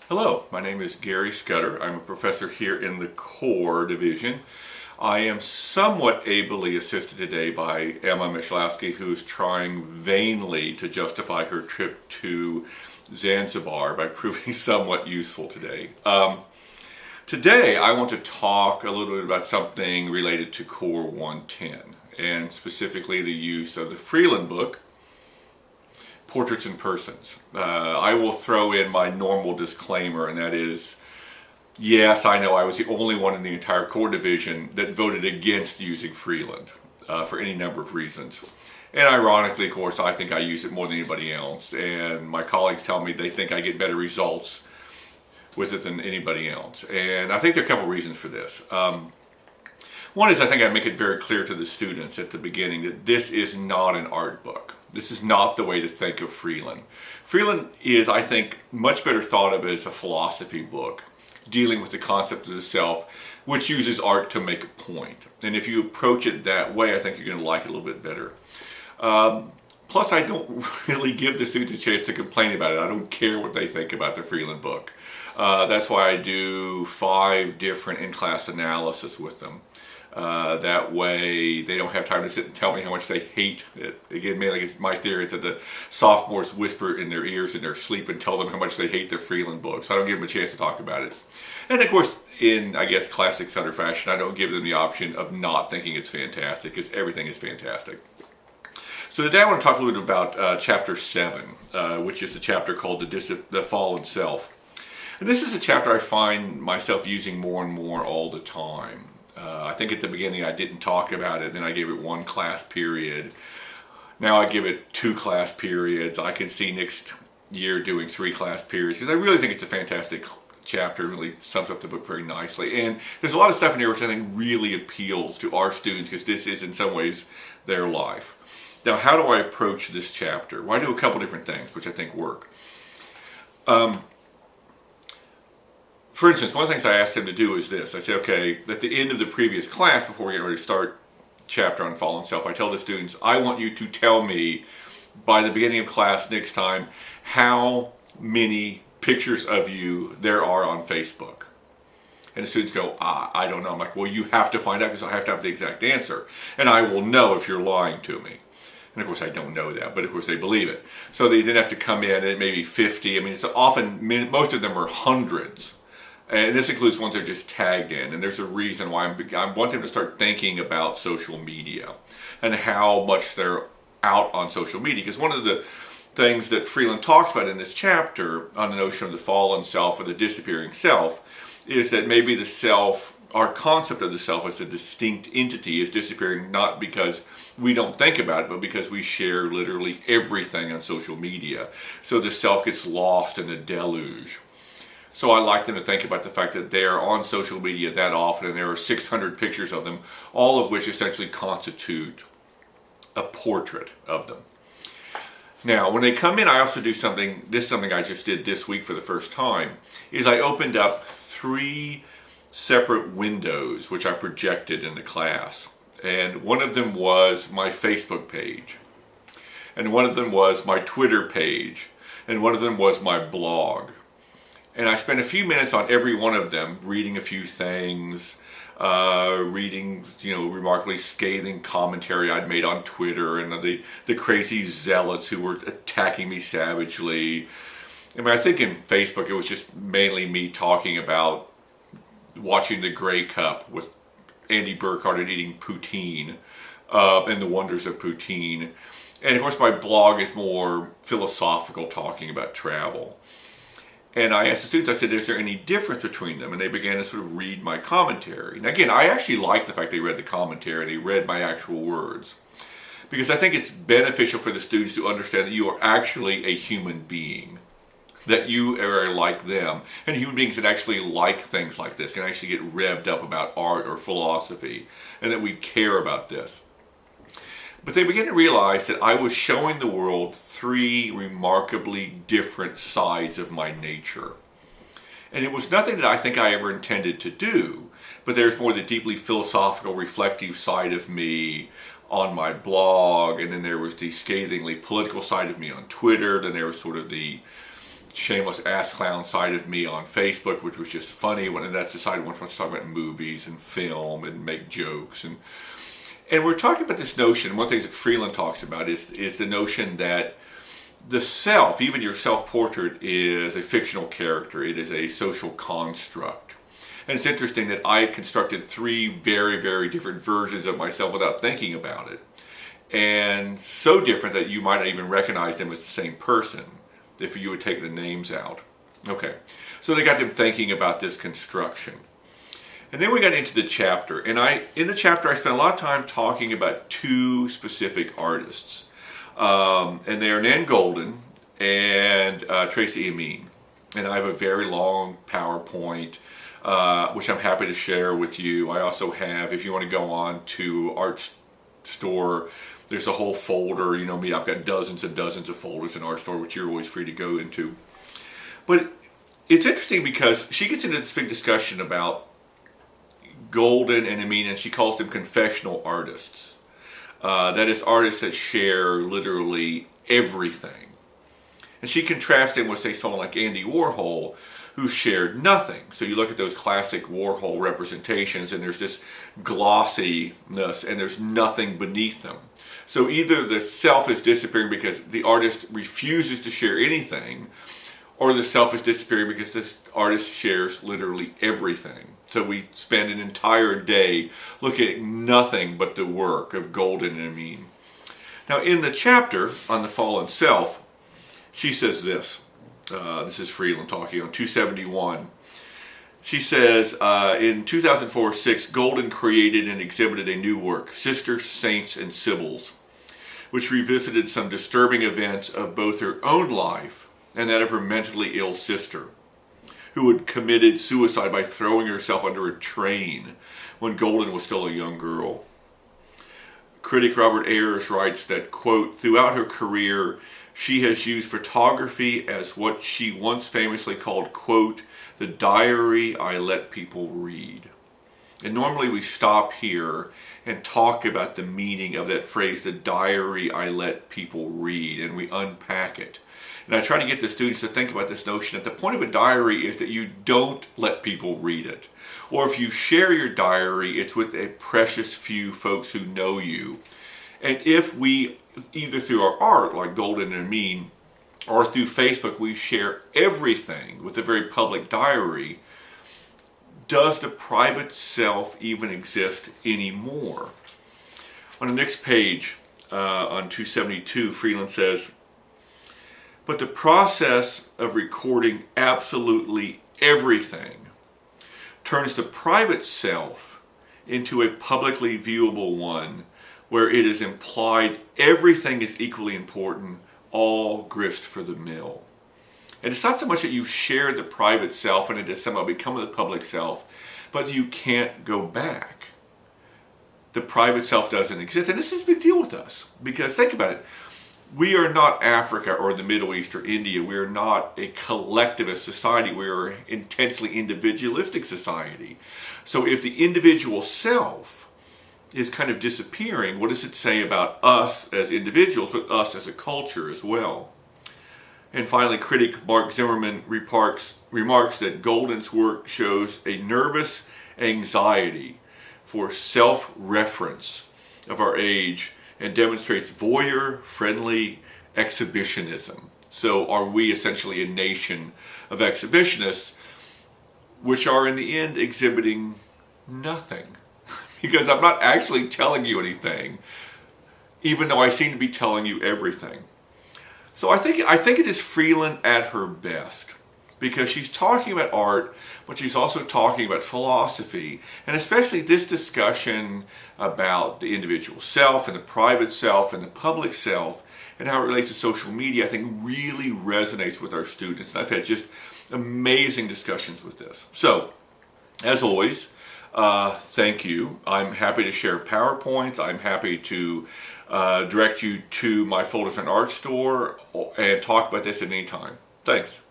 Hello, my name is Gary Scudder. I'm a professor here in the core division. I am somewhat ably assisted today by Emma Michalowski, who's trying vainly to justify her trip to Zanzibar by proving somewhat useful today. Today I want to talk a little bit about something related to Core 110, and specifically the use of the Freeland book, Portraits and Persons. I will throw in my normal disclaimer, and that is, yes, I know I was the only one in the entire core division that voted against using Freeland for any number of reasons. And ironically, of course, I think I use it more than anybody else, and my colleagues tell me they think I get better results with it than anybody else. And I think there are a couple reasons for this. One is I think I make it very clear to the students at the beginning that this is not an art book. This is not the way to think of Freeland. Freeland is, I think, much better thought of as a philosophy book dealing with the concept of the self, which uses art to make a point. And if you approach it that way, I think you're going to like it a little bit better. Plus, I don't really give the students a chance to complain about it. I don't care what they think about the Freeland book. That's why I do 5 different in-class analysis with them. That way they don't have time to sit and tell me how much they hate it. Again, mainly it's my theory that the sophomores whisper in their ears in their sleep and tell them how much they hate their Freeland book. So I don't give them a chance to talk about it. And of course, in, I guess, classic Scudder fashion, I don't give them the option of not thinking it's fantastic, because everything is fantastic. So today I want to talk a little bit about Chapter 7, which is the chapter called The Fallen Self. And this is a chapter I find myself using more and more all the time. I think at the beginning I didn't talk about it, then I gave it 1 class period. Now I give it 2 class periods. I can see next year doing 3 class periods, because I really think it's a fantastic chapter. It really sums up the book very nicely. And there's a lot of stuff in here which I think really appeals to our students, because this is in some ways their life. Now, how do I approach this chapter? Well, I do a couple different things which I think work. For instance, one of the things I asked him to do is this. I said, okay, at the end of the previous class, before we get ready to start chapter on Fallen Self, I tell the students, I want you to tell me by the beginning of class next time how many pictures of you there are on Facebook. And the students go, I don't know. I'm like, well, you have to find out, because I have to have the exact answer. And I will know if you're lying to me. And of course I don't know that, but of course they believe it. So they then have to come in, and it may be 50. I mean, it's often, most of them are hundreds. And this includes ones that are just tagged in. And there's a reason why I want them to start thinking about social media and how much they're out on social media. Because one of the things that Freeland talks about in this chapter on the notion of the fallen self or the disappearing self is that maybe the self, our concept of the self as a distinct entity, is disappearing not because we don't think about it, but because we share literally everything on social media. So the self gets lost in a deluge. So I like them to think about the fact that they are on social media that often, and there are 600 pictures of them, all of which essentially constitute a portrait of them. Now, when they come in, I also do something, this is something I just did this week for the first time, is I opened up 3 separate windows which I projected in the class. And one of them was my Facebook page. And one of them was my Twitter page. And one of them was my blog. And I spent a few minutes on every one of them, reading a few things, reading, remarkably scathing commentary I'd made on Twitter, and the crazy zealots who were attacking me savagely. I mean, I think in Facebook it was just mainly me talking about watching the Grey Cup with Andy Burkhardt and eating poutine, and the wonders of poutine. And of course my blog is more philosophical, talking about travel. And I asked the students, I said, is there any difference between them? And they began to sort of read my commentary. And again, I actually like the fact they read the commentary, they read my actual words. Because I think it's beneficial for the students to understand that you are actually a human being. That you are like them. And human beings that actually like things like this can actually get revved up about art or philosophy. And that we care about this. But they began to realize that I was showing the world 3 remarkably different sides of my nature. And it was nothing that I think I ever intended to do, but there's more the deeply philosophical, reflective side of me on my blog, and then there was the scathingly political side of me on Twitter, then there was sort of the shameless ass clown side of me on Facebook, which was just funny. And that's the side which wants to talk about movies and film and make jokes. And we're talking about this notion. One of the things that Freeland talks about is the notion that the self, even your self-portrait, is a fictional character. It is a social construct. And it's interesting that I constructed 3 very, very different versions of myself without thinking about it. And so different that you might not even recognize them as the same person if you would take the names out. Okay, so they got them thinking about this construction. And then we got into the chapter. And in the chapter, I spent a lot of time talking about 2 specific artists. And they are Nan Goldin and Tracy Emin. And I have a very long PowerPoint, which I'm happy to share with you. I also have, if you want to go on to Art Store, there's a whole folder. You know me, I've got dozens and dozens of folders in Art Store, which you're always free to go into. But it's interesting because she gets into this big discussion about Goldin and Emin, and she calls them confessional artists. That is, artists that share literally everything. And she contrasts them with, say, someone like Andy Warhol, who shared nothing. So you look at those classic Warhol representations, and there's this glossiness, and there's nothing beneath them. So either the self is disappearing because the artist refuses to share anything, or the self is disappearing because this artist shares literally everything. So we spend an entire day looking at nothing but the work of Goldin and Emin. Now in the chapter on the fallen self, she says this. This is Freeland talking on 271. She says, in 2004-06, Goldin created and exhibited a new work, Sisters, Saints, and Sibyls, which revisited some disturbing events of both her own life and that of her mentally ill sister, who had committed suicide by throwing herself under a train when Goldin was still a young girl. Critic Robert Ayers writes that, quote, throughout her career, she has used photography as what she once famously called, quote, the diary I let people read. And normally we stop here and talk about the meaning of that phrase, the diary I let people read, and we unpack it. And I try to get the students to think about this notion that the point of a diary is that you don't let people read it. Or if you share your diary, it's with a precious few folks who know you. And if we, either through our art, like Goldin and Emin, or through Facebook, we share everything with a very public diary, does the private self even exist anymore? On the next page, on 272, Freeland says, but the process of recording absolutely everything turns the private self into a publicly viewable one where it is implied everything is equally important, all grist for the mill. And it's not so much that you share the private self and it has somehow become the public self, but you can't go back. The private self doesn't exist. And this is a big deal with us, because think about it. We are not Africa or the Middle East or India. We are not a collectivist society. We are an intensely individualistic society. So if the individual self is kind of disappearing, what does it say about us as individuals, but us as a culture as well? And finally, critic Mark Zimmerman remarks that Goldin's work shows a nervous anxiety for self-reference of our age and demonstrates voyeur-friendly exhibitionism. So are we essentially a nation of exhibitionists, which are in the end exhibiting nothing? Because I'm not actually telling you anything, even though I seem to be telling you everything. So I think it is Freeland at her best, because she's talking about art, but she's also talking about philosophy, and especially this discussion about the individual self and the private self and the public self and how it relates to social media, I think really resonates with our students. And I've had just amazing discussions with this. So, as always, thank you. I'm happy to share PowerPoints. I'm happy to direct you to my folders in Art Store and talk about this at any time. Thanks.